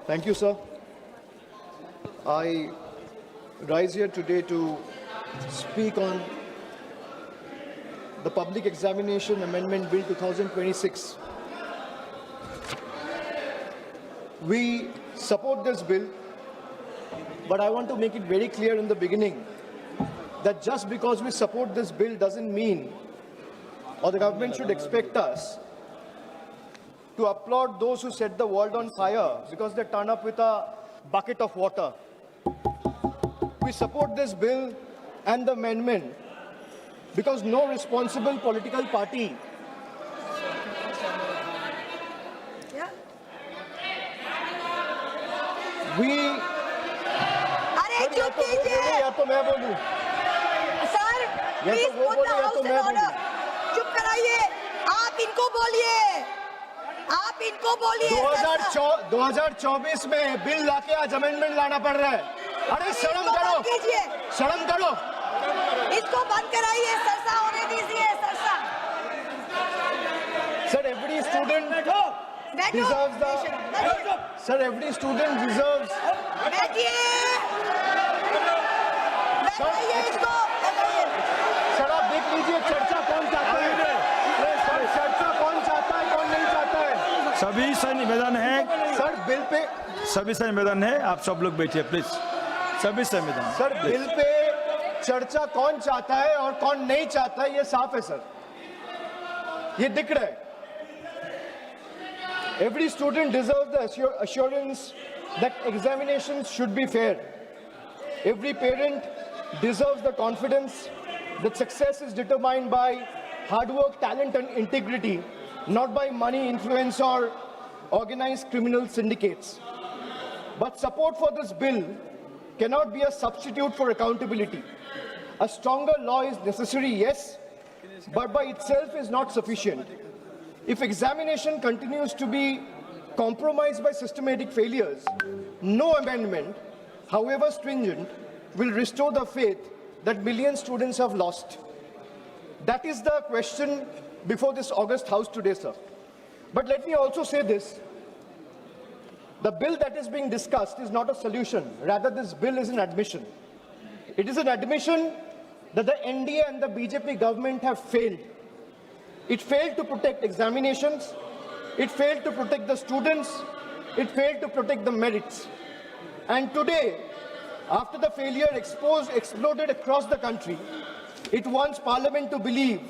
Thank you, sir. I rise here today to speak on the Public Examination Amendment Bill 2026. We support this bill, but I want to make it very clear in the beginning that just because we support this bill doesn't mean, or the government should expect us to applaud those who set the world on fire because they turn up with a bucket of water. We support this bill and the amendment because no responsible political party या तो मैं बोलूं sir please put the house in order चुप कराइए आप इनको बोलिए 2024 में बिल लाके आज अमेंडमेंट लाना पड़ रहा है अरे शर्म करो इसको बंद कराइए सरसा होने दीजिए सरसा sir every student deserves sir आप देख लीजिए चर्चा कौन चाहता है कौन नहीं चाहता है सभी से निवेदन है सर बिल पे सभी से निवेदन है आप सब लोग बैठिए प्लीज सभी से निवेदन सर बिल पे चर्चा कौन चाहता है और कौन नहीं चाहता है ये साफ है सर ये दिख रहा है Every student deserves the assurance that examinations should be fair. Every parent deserves the confidence that success is determined by hard work, talent and integrity, not by money, influence or organized criminal syndicates. But support for this bill cannot be a substitute for accountability. A stronger law is necessary, yes, but by itself is not sufficient. If examination continues to be compromised by systematic failures, no amendment, however stringent, will restore the faith that millions of students have lost. That is the question before this August House today, sir. But let me also say this. The bill that is being discussed is not a solution. Rather, this bill is an admission. It is an admission that the NDA and the BJP government have failed. It failed to protect examinations, it failed to protect the students, it failed to protect the merits. And today, after the failure exploded across the country, it wants Parliament to believe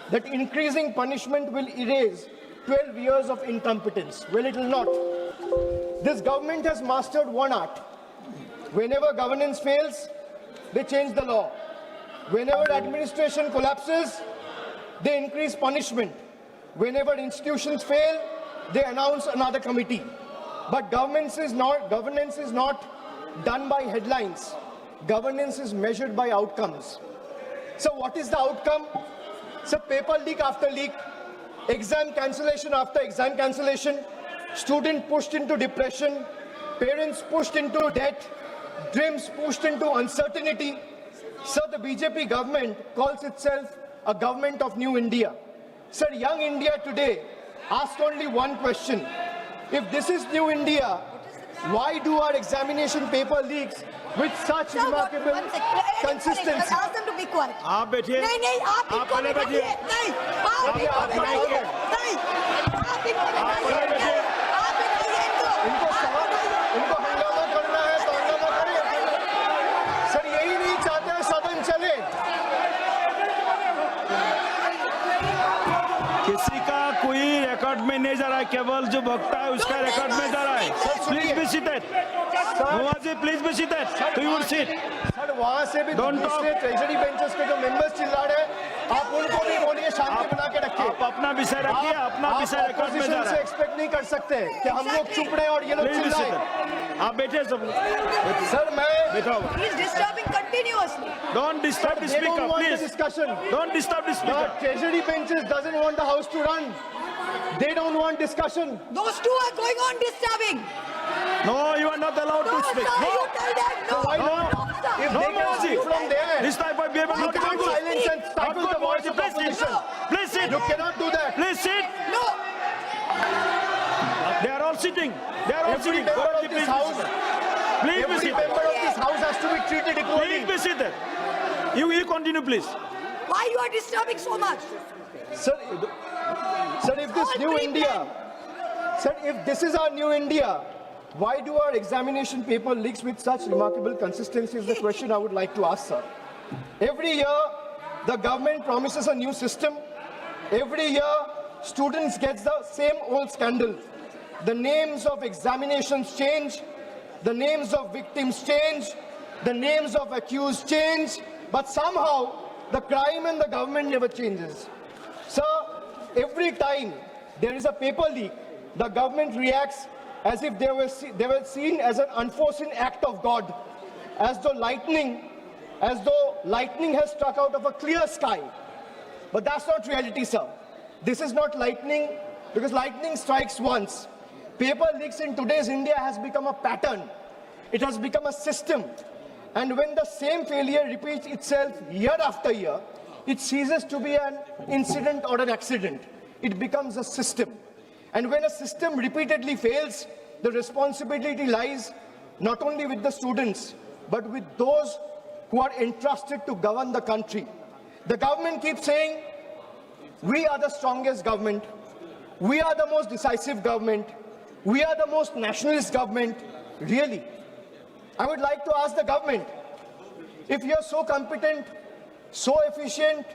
that increasing punishment will erase 12 years of incompetence. Well, it will not. This government has mastered one art. Whenever governance fails, they change the law. Whenever administration collapses, they increase punishment. Whenever institutions fail, they announce another committee. But governance is not done by headlines. Governance is measured by outcomes. So what is the outcome? So paper leak after leak, exam cancellation after exam cancellation, student pushed into depression, parents pushed into debt, dreams pushed into uncertainty. So the BJP government calls itself a government of new India. Sir, young India today asks only one question. If this is new India, why do our examination paper leaks with such remarkable consistency? Ask them to be quiet. आप बैठिए नहीं आप पहले बैठिए नहीं आप इनको बैठाइए इनको हंगामा करना है तो हंगामा करिए सर यही नहीं चाहते सदन चले किसी का कोई रिकॉर्ड में नहीं जा रहा है केवल जो भक्ता है उसका रिकॉर्ड में जा रहा है please be seated Moha ji please be seated to your seat sir वहां से भी दूसरे ट्रेजरी बेंचेस के जो मेंबर्स चिल्ला रहे हैं आप उनको भी बोलिए शांति बना के रखिए आप अपना विषय रखिए अपना विषय रिकॉर्ड में जा रहा से है एक्सपेक्ट नहीं कर सकते कि हम लोग चुप रहे और ये लोग चिल्लाएं आप बैठे सब सर मैं बैठा हुआ He is disturbing continuously. Don't disturb the they don't speaker, want the please. discussion. Don't disturb the The speaker. treasury benches doesn't want the house to run. They don't want discussion. Those two are going on disturbing. No, you are not allowed No, to speak. sir, you tell them no. Why No. not? sir. If No, they can Mahua ji. speak from there, This type of behavior you not cannot good. silence and Not stifle good, the voice Mahua of ji. Please sit. opposition. Please sit. You cannot do that. Please sit. No. They are all sitting. They are all Every sitting. member Gaurav ji, of this house, please be every seated. member of this house has to be treated equally. Please be seated. You continue, please. Why you are disturbing so much? Sir, if this All new three India, sir, if this is our new India, why do our examination paper leaks with such remarkable consistency is the question I would like to ask, sir. Every year, the government promises a new system. Every year, students get the same old scandal. The names of examinations change, the names of victims change, the names of accused change, but somehow the crime and the government never changes. Sir, every time there is a paper leak, the government reacts as if they were seen as an unforeseen act of God, as though lightning has struck out of a clear sky. But that's not reality, sir. This is not lightning, because lightning strikes once. Paper leaks in today's India has become a pattern. It has become a system. And when the same failure repeats itself year after year, it ceases to be an incident or an accident. It becomes a system. And when a system repeatedly fails, the responsibility lies not only with the students, but with those who are entrusted to govern the country. The government keeps saying, we are the strongest government, we are the most decisive government, we are the most nationalist government. Really? I would like to ask the government, if you are so competent, so efficient,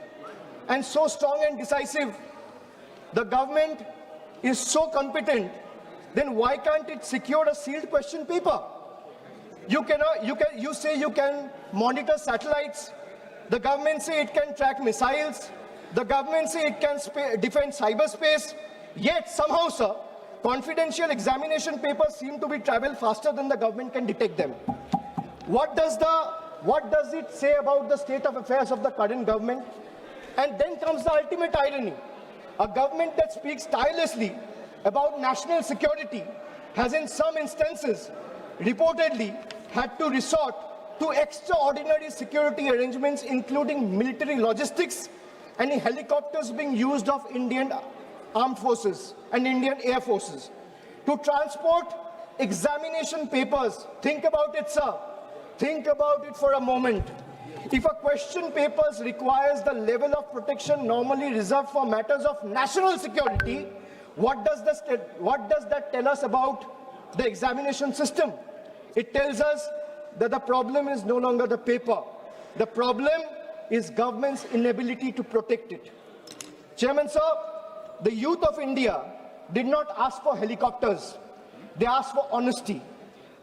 and so strong and decisive, the government is so competent, then why can't it secure a sealed question paper? You say you can monitor satellites. The government say it can track missiles. The government say it can defend cyberspace. Yet somehow, sir, confidential examination papers seem to be travel faster than the government can detect them. What does it say about the state of affairs of the current government? And then comes the ultimate irony. A government that speaks tirelessly about national security has in some instances reportedly had to resort to extraordinary security arrangements, including military logistics and helicopters being used of Indian armed forces and Indian air forces to transport examination papers. Think about it, sir. Think about it for a moment. If a question paper requires the level of protection normally reserved for matters of national security, what does that tell us about the examination system? It tells us that the problem is no longer the paper. The problem is government's inability to protect it. Chairman, sir, the youth of India did not ask for helicopters. They asked for honesty.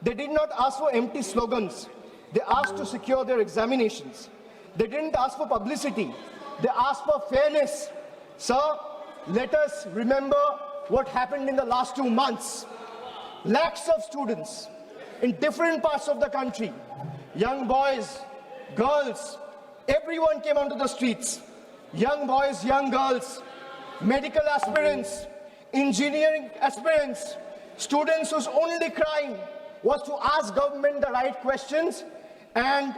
They did not ask for empty slogans. They asked to secure their examinations. They didn't ask for publicity. They asked for fairness. Sir, let us remember what happened in the last 2 months. Lakhs of students in different parts of the country, young boys, girls, everyone came onto the streets. Young boys, young girls, medical aspirants, engineering aspirants, students whose only crime was to ask government the right questions, and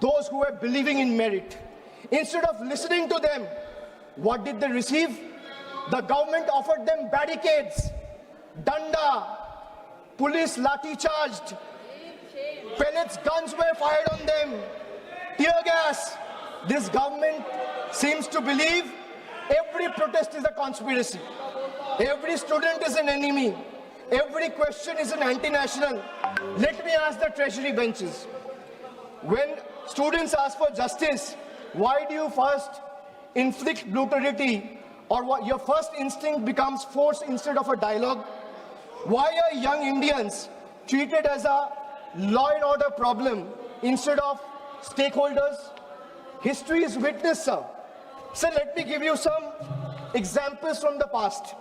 those who were believing in merit. Instead of listening to them, what did they receive? The government offered them barricades, danda, police lathi charged, pellets, guns were fired on them, tear gas. This government seems to believe every protest is a conspiracy. Every student is an enemy. Every question is an anti-national. Let me ask the treasury benches. When students ask for justice, why do you first inflict brutality, or what your first instinct becomes force instead of a dialogue? Why are young Indians treated as a law and order problem instead of stakeholders? History is witness, sir. Sir, let me give you some examples from the past.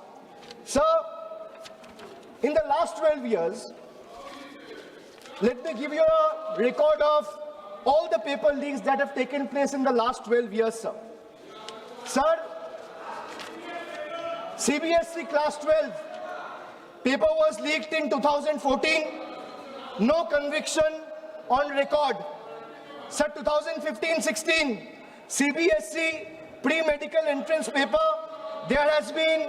Sir, in the last 12 years, let me give you a record of all the paper leaks that have taken place in the last 12 years, sir. Sir, CBSE class 12 paper was leaked in 2014, no conviction on record. Sir, 2015-16, CBSE pre-medical entrance paper, there has been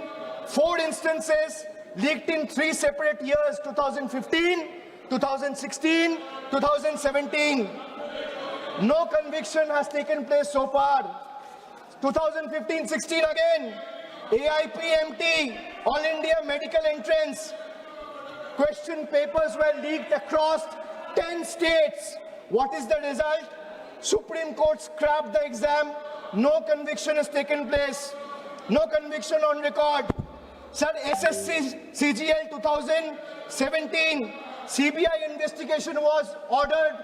4 instances leaked in 3 separate years, 2015, 2016, 2017. No conviction has taken place so far. 2015-16 again, AIPMT, All India Medical Entrance. Question papers were leaked across 10 states. What is the result? Supreme Court scrapped the exam. No conviction has taken place. No conviction on record. Sir, SSC CGL 2017, CBI investigation was ordered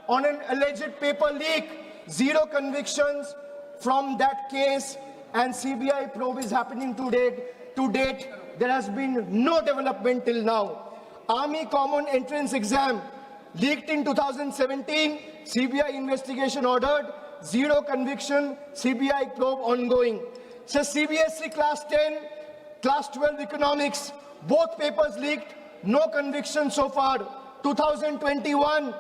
on an alleged paper leak. 0 convictions from that case, and CBI probe is happening to date. To date, there has been no development till now. Army Common Entrance Exam leaked in 2017, CBI investigation ordered, 0 conviction, CBI probe ongoing. So CBSE Class 10, Class 12 Economics, both papers leaked, no conviction so far. 2021,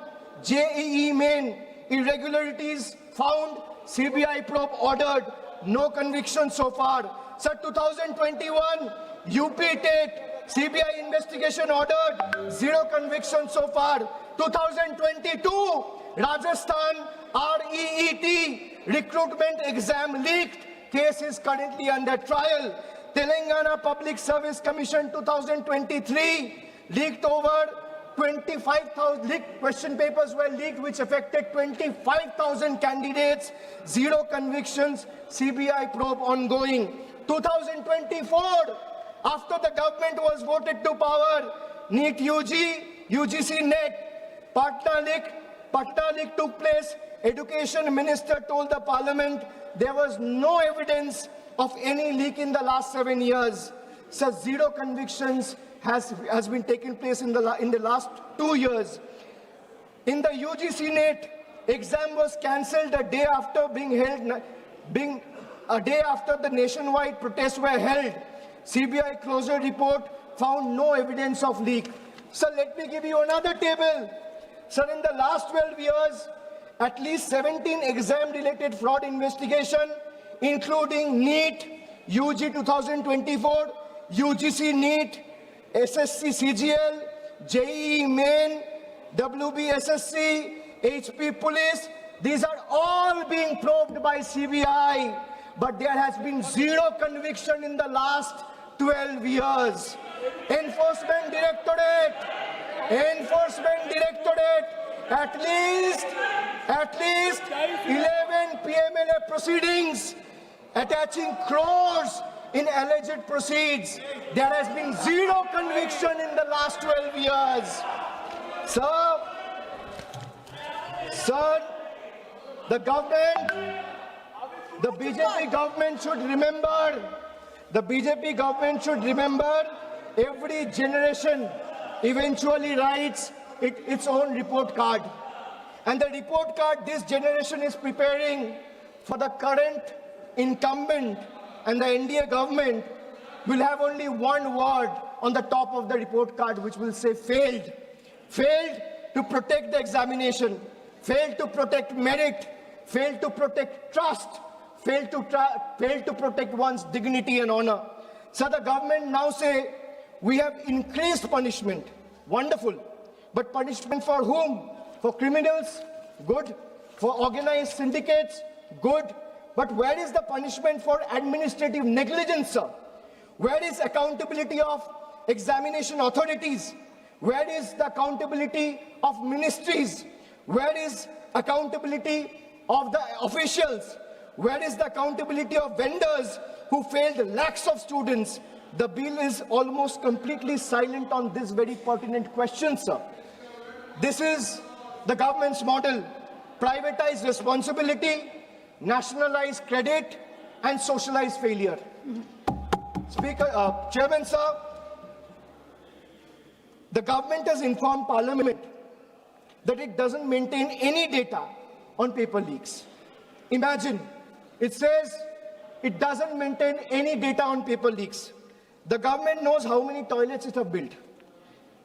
JEE Main, irregularities found, CBI probe ordered, no conviction so far. So 2021, UP TET, CBI investigation ordered, 0 conviction so far. 2022, Rajasthan REET recruitment exam leaked, case is currently under trial. Telangana Public Service Commission 2023 leaked over 25,000 question papers were leaked which affected 25,000 candidates, 0 convictions, CBI probe ongoing. 2024, after the government was voted to power, NEET UG, UGC NET, Patna leak took place. Education Minister told the Parliament there was no evidence of any leak in the last 7 years. So 0 convictions has been taking place in the last 2 years. In the UGC NET, exam was cancelled a day after the nationwide protests were held. CBI closure report found no evidence of leak. So let me give you another table. Sir, in the last 12 years, at least 17 exam-related fraud investigation, including NEET, UG 2024, UGC NEET, SSC CGL, JEE Main, WBSSC, HP Police. These are all being probed by CBI, but there has been 0 conviction in the last 12 years. Enforcement Directorate, at least 11 PMLA proceedings attaching crores in alleged proceeds. There has been 0 conviction in the last 12 years. Sir, the BJP government should remember, every generation eventually writes its own report card. And the report card this generation is preparing for the current incumbent and the NDA government will have only one word on the top of the report card, which will say failed. Failed to protect the examination, failed to protect merit, failed to protect trust, failed to protect one's dignity and honor. So the government now say, we have increased punishment. Wonderful. But punishment for whom? For criminals? Good. For organized syndicates? Good. But where is the punishment for administrative negligence, sir? Where is accountability of examination authorities? Where is the accountability of ministries? Where is accountability of the officials? Where is the accountability of vendors who failed lakhs of students? The bill is almost completely silent on this very pertinent question, sir. This is the government's model: privatize responsibility, nationalize credit, and socialize failure. Chairman, sir, the government has informed Parliament that it doesn't maintain any data on paper leaks. Imagine, it says it doesn't maintain any data on paper leaks. The government knows how many toilets it has built.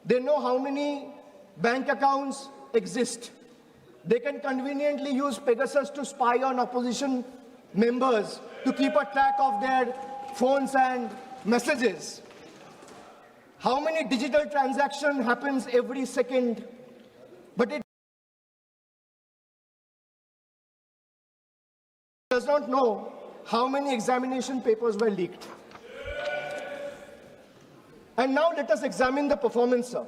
They know how many bank accounts exist. They can conveniently use Pegasus to spy on opposition members, to keep a track of their phones and messages. How many digital transactions happens every second, but it does not know how many examination papers were leaked. And now let us examine the performance, sir.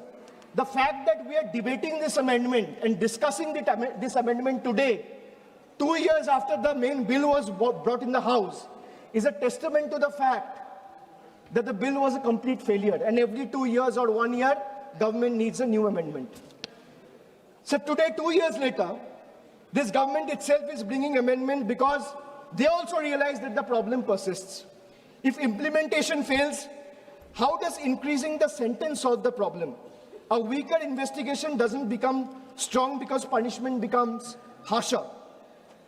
The fact that we are debating this amendment and discussing this amendment today, 2 years after the main bill was brought in the House, is a testament to the fact that the bill was a complete failure. And every 2 years or 1 year, government needs a new amendment. So today, 2 years later, this government itself is bringing amendment because they also realize that the problem persists. If implementation fails, how does increasing the sentence solve the problem? A weaker investigation doesn't become strong because punishment becomes harsher.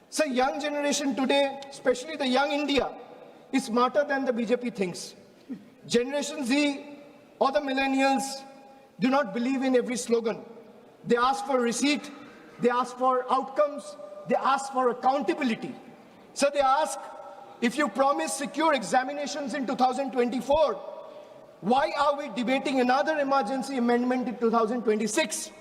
So young generation today, especially the young India, is smarter than the BJP thinks. Generation Z or the millennials do not believe in every slogan. They ask for receipt, they ask for outcomes, they ask for accountability. So they ask, if you promise secure examinations in 2024, why are we debating another emergency amendment in 2026?